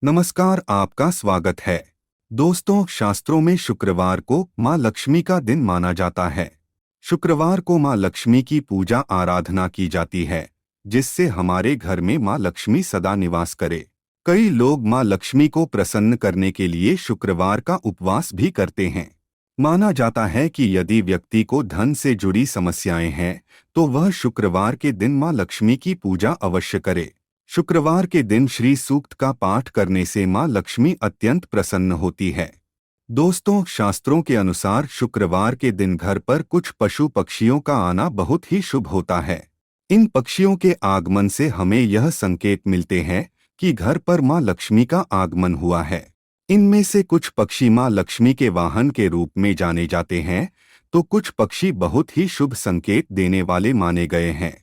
नमस्कार, आपका स्वागत है। दोस्तों, शास्त्रों में शुक्रवार को माँ लक्ष्मी का दिन माना जाता है। शुक्रवार को माँ लक्ष्मी की पूजा आराधना की जाती है, जिससे हमारे घर में माँ लक्ष्मी सदा निवास करे। कई लोग माँ लक्ष्मी को प्रसन्न करने के लिए शुक्रवार का उपवास भी करते हैं। माना जाता है कि यदि व्यक्ति को धन से जुड़ी समस्याएं हैं, तो वह शुक्रवार के दिन माँ लक्ष्मी की पूजा अवश्य करे। शुक्रवार के दिन श्री सूक्त का पाठ करने से माँ लक्ष्मी अत्यंत प्रसन्न होती है। दोस्तों, शास्त्रों के अनुसार शुक्रवार के दिन घर पर कुछ पशु पक्षियों का आना बहुत ही शुभ होता है। इन पक्षियों के आगमन से हमें यह संकेत मिलते हैं कि घर पर माँ लक्ष्मी का आगमन हुआ है। इनमें से कुछ पक्षी माँ लक्ष्मी के वाहन के रूप में जाने जाते हैं, तो कुछ पक्षी बहुत ही शुभ संकेत देने वाले माने गए हैं।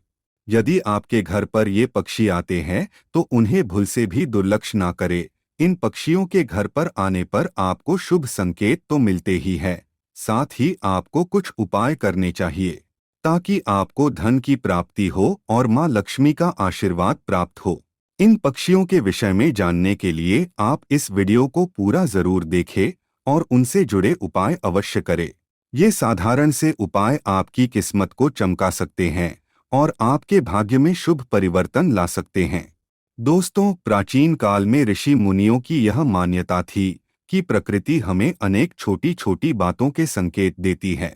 यदि आपके घर पर ये पक्षी आते हैं तो उन्हें भूल से भी दुर्लक्ष्य ना करें। इन पक्षियों के घर पर आने पर आपको शुभ संकेत तो मिलते ही है, साथ ही आपको कुछ उपाय करने चाहिए ताकि आपको धन की प्राप्ति हो और माँ लक्ष्मी का आशीर्वाद प्राप्त हो। इन पक्षियों के विषय में जानने के लिए आप इस वीडियो को पूरा जरूर देखें और उनसे जुड़े उपाय अवश्य करें। ये साधारण से उपाय आपकी किस्मत को चमका सकते हैं और आपके भाग्य में शुभ परिवर्तन ला सकते हैं। दोस्तों, प्राचीन काल में ऋषि मुनियों की यह मान्यता थी कि प्रकृति हमें अनेक छोटी छोटी बातों के संकेत देती है।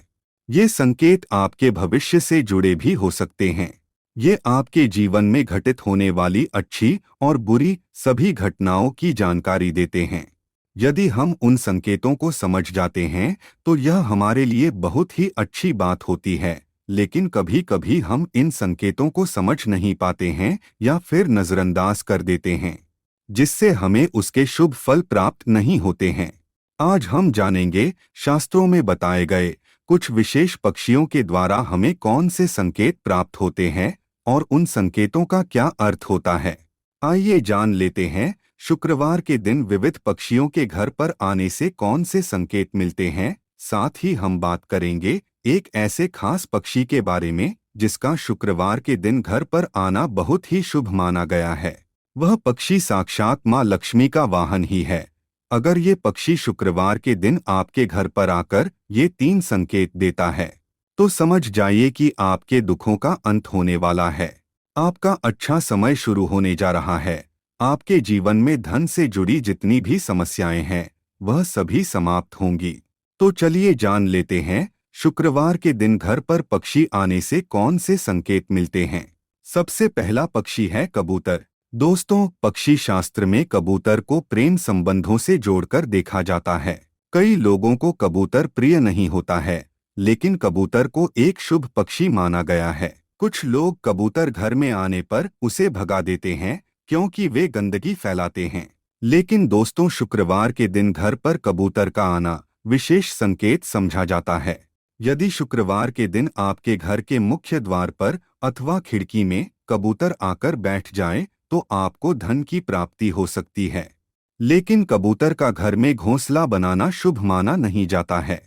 ये संकेत आपके भविष्य से जुड़े भी हो सकते हैं। ये आपके जीवन में घटित होने वाली अच्छी और बुरी सभी घटनाओं की जानकारी देते हैं। यदि हम उन संकेतों को समझ जाते हैं तो यह हमारे लिए बहुत ही अच्छी बात होती है, लेकिन कभी कभी हम इन संकेतों को समझ नहीं पाते हैं या फिर नजरअंदाज कर देते हैं, जिससे हमें उसके शुभ फल प्राप्त नहीं होते हैं। आज हम जानेंगे शास्त्रों में बताए गए कुछ विशेष पक्षियों के द्वारा हमें कौन से संकेत प्राप्त होते हैं और उन संकेतों का क्या अर्थ होता है। आइए जान लेते हैं शुक्रवार के दिन विविध पक्षियों के घर पर आने से कौन से संकेत मिलते हैं। साथ ही हम बात करेंगे एक ऐसे खास पक्षी के बारे में जिसका शुक्रवार के दिन घर पर आना बहुत ही शुभ माना गया है। वह पक्षी साक्षात माँ लक्ष्मी का वाहन ही है। अगर ये पक्षी शुक्रवार के दिन आपके घर पर आकर ये 3 संकेत देता है, तो समझ जाइए कि आपके दुखों का अंत होने वाला है। आपका अच्छा समय शुरू होने जा रहा है। आपके जीवन में धन से जुड़ी जितनी भी समस्याएं हैं, वह सभी समाप्त होंगी। तो चलिए जान लेते हैं शुक्रवार के दिन घर पर पक्षी आने से कौन से संकेत मिलते हैं। सबसे पहला पक्षी है कबूतर। दोस्तों, पक्षी शास्त्र में कबूतर को प्रेम संबंधों से जोड़कर देखा जाता है। कई लोगों को कबूतर प्रिय नहीं होता है, लेकिन कबूतर को एक शुभ पक्षी माना गया है। कुछ लोग कबूतर घर में आने पर उसे भगा देते हैं क्योंकि वे गंदगी फैलाते हैं। लेकिन दोस्तों, शुक्रवार के दिन घर पर कबूतर का आना विशेष संकेत समझा जाता है। यदि शुक्रवार के दिन आपके घर के मुख्य द्वार पर अथवा खिड़की में कबूतर आकर बैठ जाए तो आपको धन की प्राप्ति हो सकती है। लेकिन कबूतर का घर में घोंसला बनाना शुभ माना नहीं जाता है।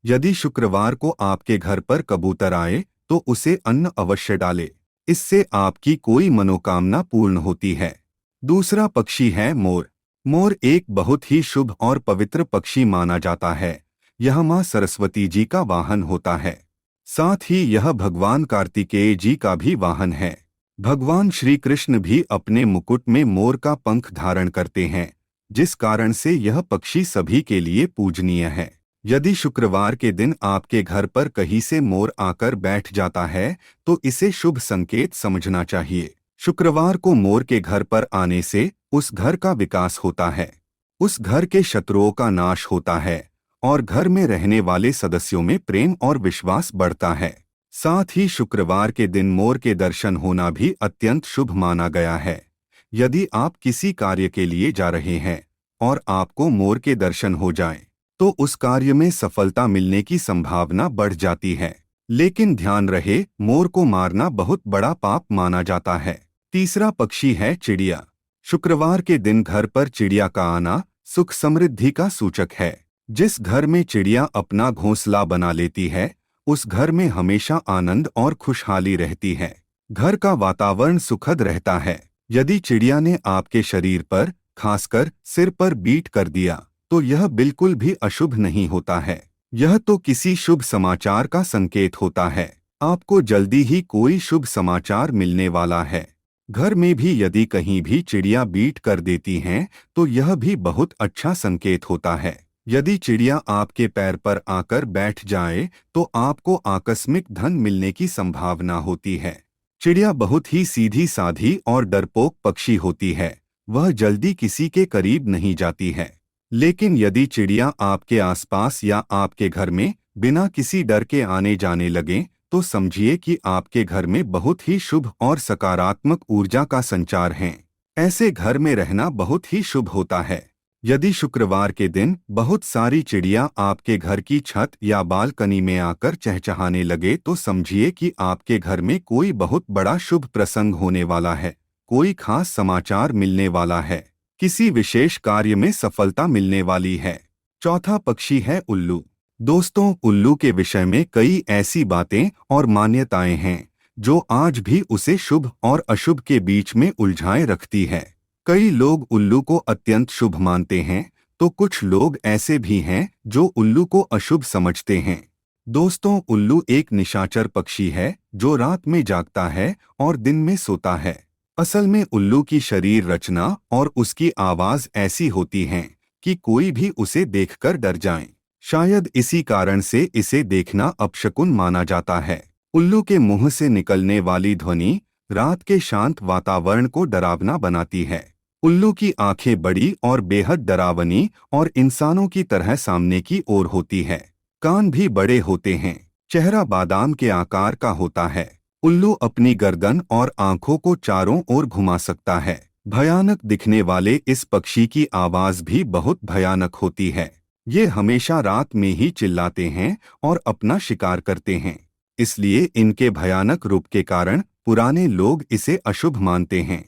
यदि शुक्रवार को आपके घर पर कबूतर आए तो उसे अन्न अवश्य डाले, इससे आपकी कोई मनोकामना पूर्ण होती है। दूसरा पक्षी है मोर। मोर एक बहुत ही शुभ और पवित्र पक्षी माना जाता है। यह माँ सरस्वती जी का वाहन होता है। साथ ही यह भगवान कार्तिकेय जी का भी वाहन है। भगवान श्री कृष्ण भी अपने मुकुट में मोर का पंख धारण करते हैं, जिस कारण से यह पक्षी सभी के लिए पूजनीय है। यदि शुक्रवार के दिन आपके घर पर कहीं से मोर आकर बैठ जाता है तो इसे शुभ संकेत समझना चाहिए। शुक्रवार को मोर के घर पर आने से उस घर का विकास होता है, उस घर के शत्रुओं का नाश होता है और घर में रहने वाले सदस्यों में प्रेम और विश्वास बढ़ता है। साथ ही शुक्रवार के दिन मोर के दर्शन होना भी अत्यंत शुभ माना गया है। यदि आप किसी कार्य के लिए जा रहे हैं और आपको मोर के दर्शन हो जाएं, तो उस कार्य में सफलता मिलने की संभावना बढ़ जाती है। लेकिन ध्यान रहे, मोर को मारना बहुत बड़ा पाप माना जाता है। तीसरा पक्षी है चिड़िया। शुक्रवार के दिन घर पर चिड़िया का आना सुख समृद्धि का सूचक है। जिस घर में चिड़िया अपना घोंसला बना लेती है, उस घर में हमेशा आनंद और खुशहाली रहती है। घर का वातावरण सुखद रहता है। यदि चिड़िया ने आपके शरीर पर खासकर सिर पर बीट कर दिया, तो यह बिल्कुल भी अशुभ नहीं होता है। यह तो किसी शुभ समाचार का संकेत होता है। आपको जल्दी ही कोई शुभ समाचार मिलने वाला है। घर में भी यदि कहीं भी चिड़िया बीट कर देती हैं, तो यह भी बहुत अच्छा संकेत होता है। यदि चिड़िया आपके पैर पर आकर बैठ जाए, तो आपको आकस्मिक धन मिलने की संभावना होती है। चिड़िया बहुत ही सीधी साधी और डरपोक पक्षी होती है। वह जल्दी किसी के करीब नहीं जाती है। लेकिन यदि चिड़िया आपके आसपास या आपके घर में बिना किसी डर के आने जाने लगे, तो समझिए कि आपके घर में बहुत ही शुभ और सकारात्मक ऊर्जा का संचार है। ऐसे घर में रहना बहुत ही शुभ होता है। यदि शुक्रवार के दिन बहुत सारी चिड़िया आपके घर की छत या बालकनी में आकर चहचहाने लगे, तो समझिए कि आपके घर में कोई बहुत बड़ा शुभ प्रसंग होने वाला है। कोई खास समाचार मिलने वाला है। किसी विशेष कार्य में सफलता मिलने वाली है। चौथा पक्षी है उल्लू। दोस्तों, उल्लू के विषय में कई ऐसी बातें और मान्यताएं हैं जो आज भी उसे शुभ और अशुभ के बीच में उलझाए रखती है। कई लोग उल्लू को अत्यंत शुभ मानते हैं, तो कुछ लोग ऐसे भी हैं जो उल्लू को अशुभ समझते हैं। दोस्तों, उल्लू एक निशाचर पक्षी है जो रात में जागता है और दिन में सोता है। असल में उल्लू की शरीर रचना और उसकी आवाज ऐसी होती है कि कोई भी उसे देखकर डर जाए। शायद इसी कारण से इसे देखना अपशकुन माना जाता है। उल्लू के मुंह से निकलने वाली ध्वनि रात के शांत वातावरण को डरावना बनाती है। उल्लू की आंखें बड़ी और बेहद डरावनी और इंसानों की तरह सामने की ओर होती है। कान भी बड़े होते हैं। चेहरा बादाम के आकार का होता है। उल्लू अपनी गर्दन और आंखों को चारों ओर घुमा सकता है। भयानक दिखने वाले इस पक्षी की आवाज भी बहुत भयानक होती है। ये हमेशा रात में ही चिल्लाते हैं और अपना शिकार करते हैं। इसलिए इनके भयानक रूप के कारण पुराने लोग इसे अशुभ मानते हैं।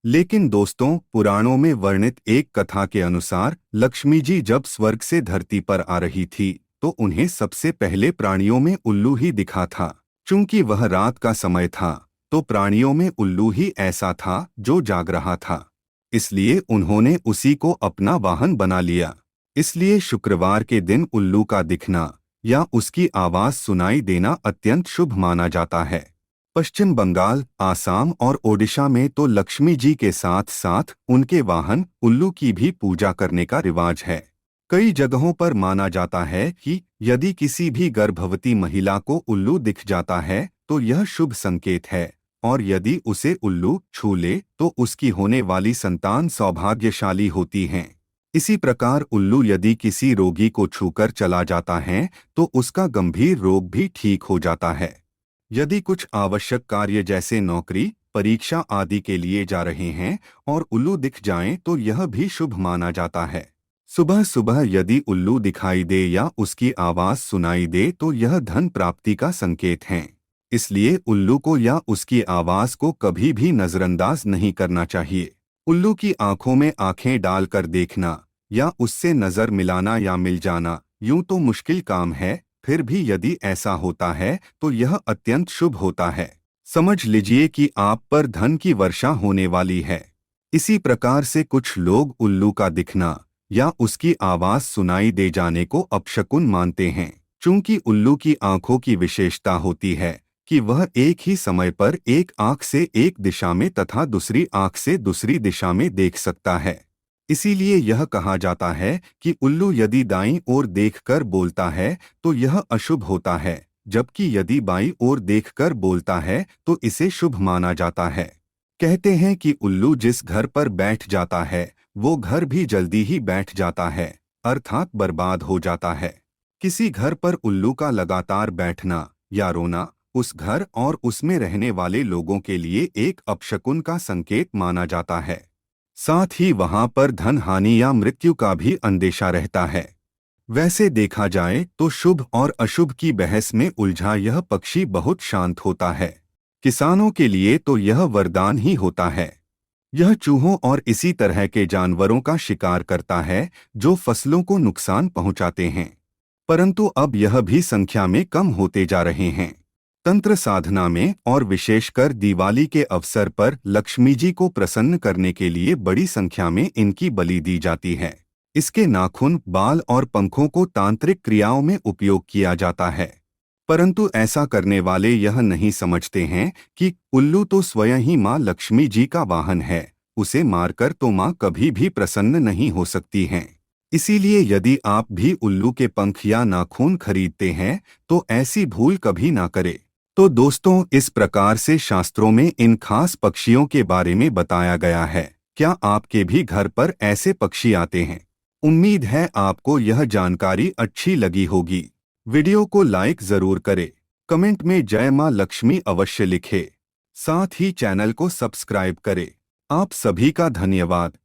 लेकिन दोस्तों, पुराणों में वर्णित एक कथा के अनुसार लक्ष्मी जी जब स्वर्ग से धरती पर आ रही थी, तो उन्हें सबसे पहले प्राणियों में उल्लू ही दिखा था। चूंकि वह रात का समय था, तो प्राणियों में उल्लू ही ऐसा था जो जाग रहा था। इसलिए उन्होंने उसी को अपना वाहन बना लिया। इसलिए शुक्रवार के दिन उल्लू का दिखना या उसकी आवाज सुनाई देना अत्यंत शुभ माना जाता है। पश्चिम बंगाल, आसाम और ओडिशा में तो लक्ष्मी जी के साथ साथ उनके वाहन उल्लू की भी पूजा करने का रिवाज है। कई जगहों पर माना जाता है कि यदि किसी भी गर्भवती महिला को उल्लू दिख जाता है, तो यह शुभ संकेत है, और यदि उसे उल्लू छू ले तो उसकी होने वाली संतान सौभाग्यशाली होती है। इसी प्रकार उल्लू यदि किसी रोगी को छूकर चला जाता है, तो उसका गंभीर रोग भी ठीक हो जाता है। यदि कुछ आवश्यक कार्य जैसे नौकरी, परीक्षा आदि के लिए जा रहे हैं और उल्लू दिख जाएं, तो यह भी शुभ माना जाता है। सुबह सुबह यदि उल्लू दिखाई दे या उसकी आवाज सुनाई दे, तो यह धन प्राप्ति का संकेत है। इसलिए उल्लू को या उसकी आवाज को कभी भी नजरअंदाज नहीं करना चाहिए। उल्लू की आंखों में आंखें डालकर देखना या उससे नजर मिलाना या मिल जाना यूं तो मुश्किल काम है, फिर भी यदि ऐसा होता है तो यह अत्यंत शुभ होता है। समझ लीजिए कि आप पर धन की वर्षा होने वाली है। इसी प्रकार से कुछ लोग उल्लू का दिखना या उसकी आवाज सुनाई दे जाने को अपशकुन मानते हैं। चूंकि उल्लू की आंखों की विशेषता होती है कि वह एक ही समय पर एक आंख से एक दिशा में तथा दूसरी आंख से दूसरी दिशा में देख सकता है। इसीलिए यह कहा जाता है कि उल्लू यदि दाईं ओर देखकर बोलता है तो यह अशुभ होता है, जबकि यदि बाईं ओर देखकर बोलता है तो इसे शुभ माना जाता है। कहते हैं कि उल्लू जिस घर पर बैठ जाता है, वो घर भी जल्दी ही बैठ जाता है, अर्थात बर्बाद हो जाता है। किसी घर पर उल्लू का लगातार बैठना या रोना उस घर और उसमें रहने वाले लोगों के लिए एक अपशकुन का संकेत माना जाता है। साथ ही वहां पर धन हानि या मृत्यु का भी अंदेशा रहता है। वैसे देखा जाए तो शुभ और अशुभ की बहस में उलझा यह पक्षी बहुत शांत होता है। किसानों के लिए तो यह वरदान ही होता है। यह चूहों और इसी तरह के जानवरों का शिकार करता है जो फसलों को नुकसान पहुंचाते हैं। परंतु अब यह भी संख्या में कम होते जा रहे हैं। तंत्र साधना में और विशेषकर दिवाली के अवसर पर लक्ष्मी जी को प्रसन्न करने के लिए बड़ी संख्या में इनकी बलि दी जाती है। इसके नाखून, बाल और पंखों को तांत्रिक क्रियाओं में उपयोग किया जाता है। परंतु ऐसा करने वाले यह नहीं समझते हैं कि उल्लू तो स्वयं ही माँ लक्ष्मी जी का वाहन है, उसे मारकर तो माँ कभी भी प्रसन्न नहीं हो सकती हैं। इसीलिए यदि आप भी उल्लू के पंख या नाखून खरीदते हैं तो ऐसी भूल कभी ना करें। तो दोस्तों, इस प्रकार से शास्त्रों में इन खास पक्षियों के बारे में बताया गया है। क्या आपके भी घर पर ऐसे पक्षी आते हैं? उम्मीद है आपको यह जानकारी अच्छी लगी होगी। वीडियो को लाइक जरूर करें, कमेंट में जय मां लक्ष्मी अवश्य लिखें, साथ ही चैनल को सब्सक्राइब करें। आप सभी का धन्यवाद।